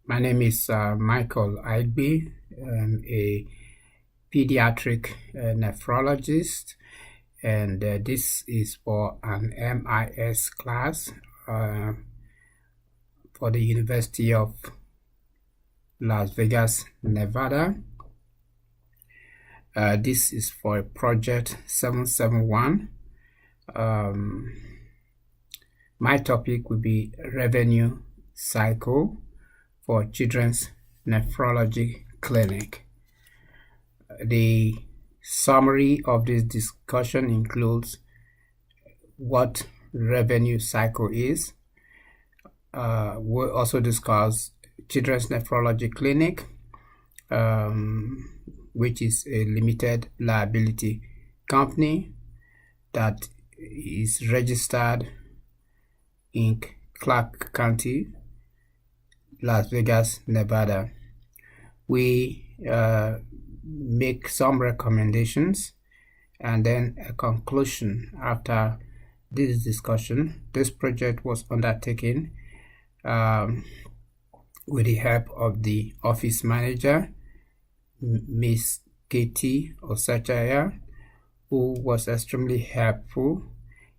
My name is Michael Igbe. I'm a pediatric nephrologist, and this is for an MIS class for the University of Las Vegas, Nevada. This is for Project 771. My topic will be revenue cycle for Children's Nephrology Clinic. The summary of this discussion includes what revenue cycle is. We'll also discuss Children's Nephrology Clinic, which is a limited liability company that is registered in Clark County, Las Vegas, Nevada. We make some recommendations and then a conclusion after this discussion. This project was undertaken with the help of the office manager, Miss Katie Osachaya, who was extremely helpful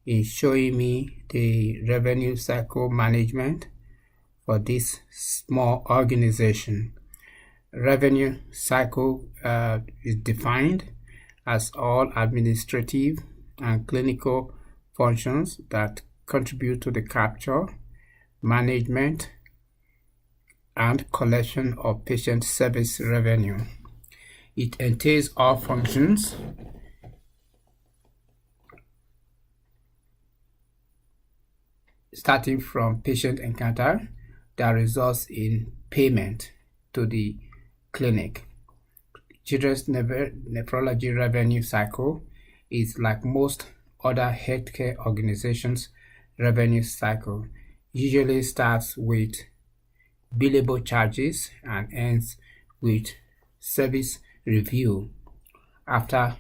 in showing me the revenue cycle management for this small organization. Revenue cycle is defined as all administrative and clinical functions that contribute to the capture, management, and collection of patient service revenue. It entails all functions starting from patient encounter that results in payment to the clinic. Children's nephrology revenue cycle is like most other healthcare organizations' revenue cycle. Usually starts with billable charges and ends with service review after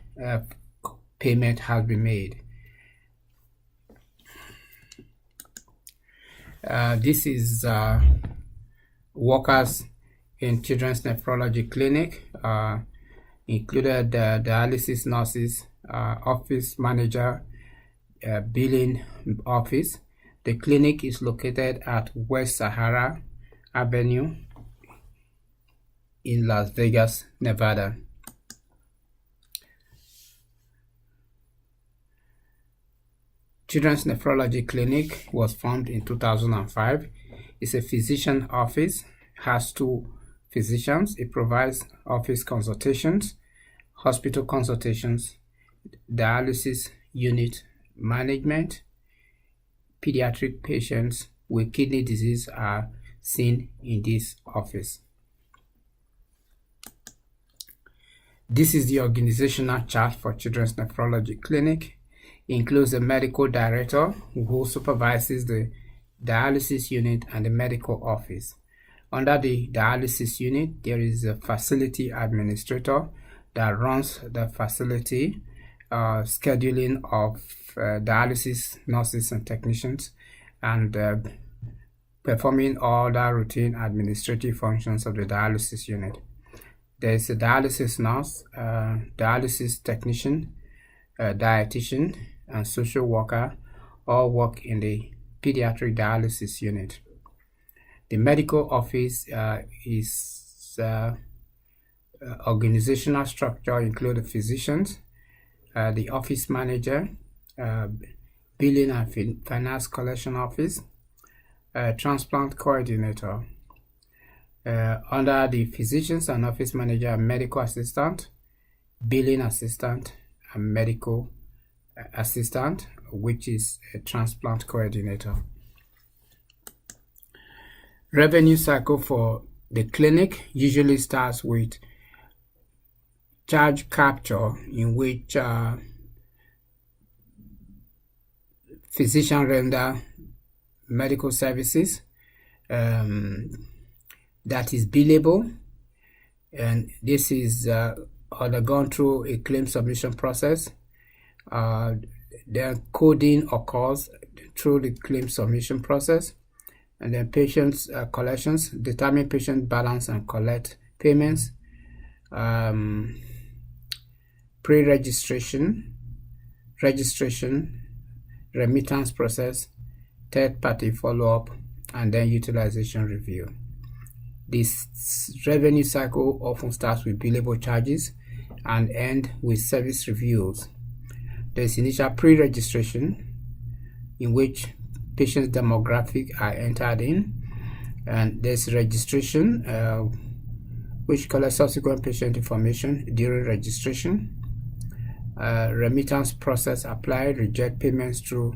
payment has been made. This is workers in Children's Nephrology Clinic, included dialysis nurses, office manager, billing office. The clinic is located at West Sahara Avenue in Las Vegas, Nevada. Children's Nephrology Clinic was formed in 2005. It's a physician office, has 2 physicians. It provides office consultations, hospital consultations, dialysis unit management. Pediatric patients with kidney disease are seen in this office. This is the organizational chart for Children's Nephrology Clinic. It includes a medical director who supervises the dialysis unit and the medical office. Under the dialysis unit, there is a facility administrator that runs the facility, scheduling of dialysis nurses and technicians, and performing all the routine administrative functions of the dialysis unit. There is a dialysis nurse, dialysis technician, dietitian, and social worker all work in the pediatric dialysis unit. The medical office is organizational structure include the physicians, the office manager, billing and finance collection office, transplant coordinator. Under the physicians and office manager, medical assistant, billing assistant, and medical assistant, which is a transplant coordinator. Revenue cycle for the clinic usually starts with charge capture, in which physician render medical services that is billable, and this is undergone through a claim submission process. The coding occurs through the claim submission process, And then patients collections, determine patient balance and collect payments. Pre-registration, registration, remittance process, third-party follow-up, and then utilization review. This revenue cycle often starts with billable charges and end with service reviews. There's initial pre-registration, in which patients' demographic are entered in, and there's registration, which collects subsequent patient information during registration. Remittance process applied, reject payments through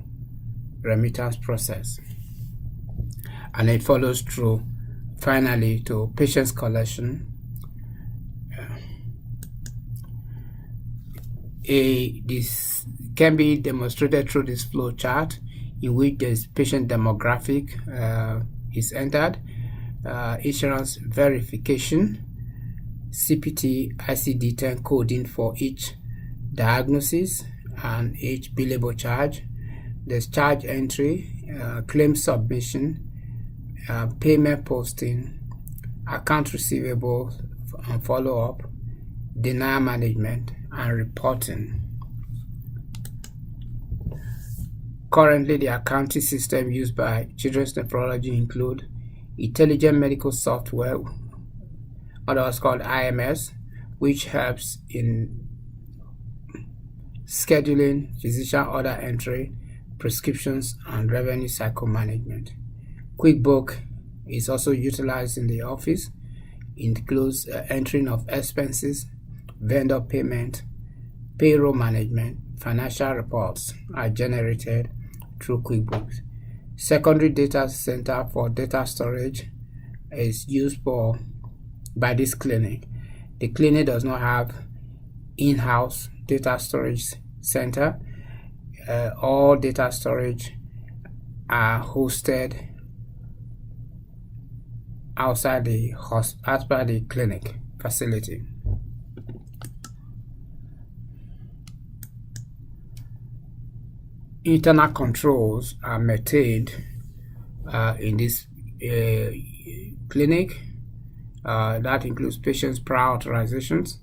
remittance process, and it follows through finally to patient's collection. This can be demonstrated through this flow chart, in which the patient demographic is entered, insurance verification, CPT ICD-10 coding for each diagnosis and each billable charge. There's charge entry, claim submission, payment posting, account receivable and follow-up, denial management, and reporting. Currently, the accounting system used by children's nephrology include Intelligent Medical Software, otherwise called IMS, which helps in scheduling, physician order entry, prescriptions, and revenue cycle management. QuickBook is also utilized in the office. It includes entering of expenses, vendor payment, payroll management. Financial reports are generated through QuickBooks. Secondary data center for data storage is used by this clinic. The clinic does not have in-house data storage center. All data storage are hosted outside the clinic facility. Internal controls are maintained in this clinic. That includes patients' prior authorizations,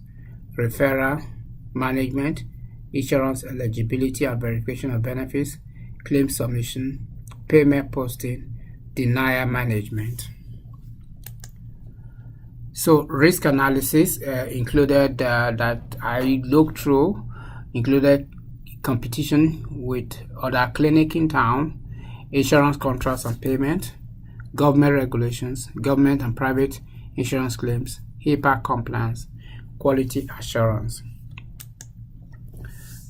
referral management, insurance eligibility and verification of benefits, claim submission, payment posting, denial management. So risk analysis included that I looked through, included competition with other clinics in town, insurance contracts and payment, government regulations, government and private insurance claims, HIPAA compliance, quality assurance.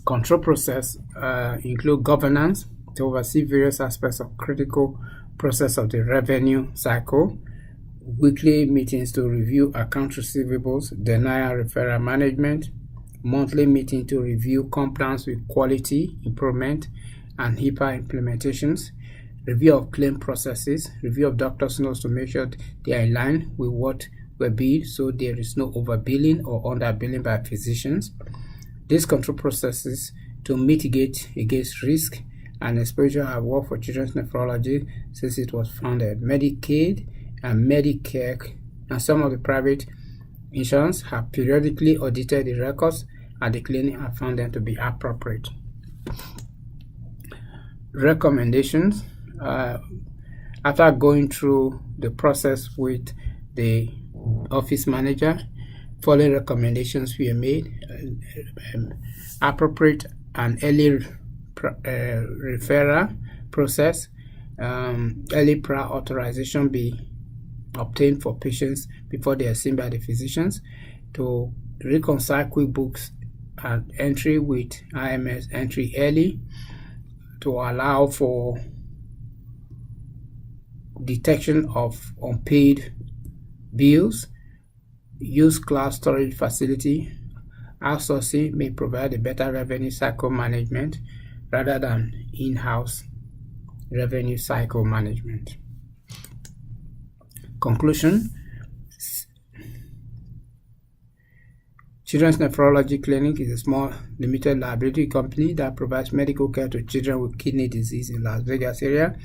Control process include governance to oversee various aspects of critical process of the revenue cycle, weekly meetings to review account receivables, denial referral management, monthly meeting to review compliance with quality improvement and HIPAA implementations, review of claim processes, review of doctor's notes to make sure they are in line with what were billed, so there is no overbilling or underbilling by physicians. These control processes to mitigate against risk and exposure have worked for children's nephrology since it was founded. Medicaid and Medicare and some of the private insurance have periodically audited the records at the clinic and found them to be appropriate. Recommendations. After going through the process with the office manager, following recommendations were made. Appropriate and early referral process, early prior authorization be obtained for patients before they are seen by the physicians, to reconcile QuickBooks and entry with IMS entry early, to allow for detection of unpaid bills, use cloud storage facility. Outsourcing may provide a better revenue cycle management rather than in-house revenue cycle management. Conclusion. Children's Nephrology Clinic is a small limited liability company that provides medical care to children with kidney disease in Las Vegas area.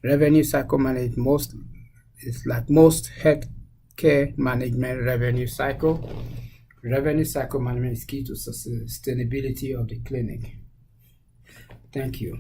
Revenue cycle management is like most healthcare management revenue cycle. Revenue cycle management is key to sustainability of the clinic. Thank you.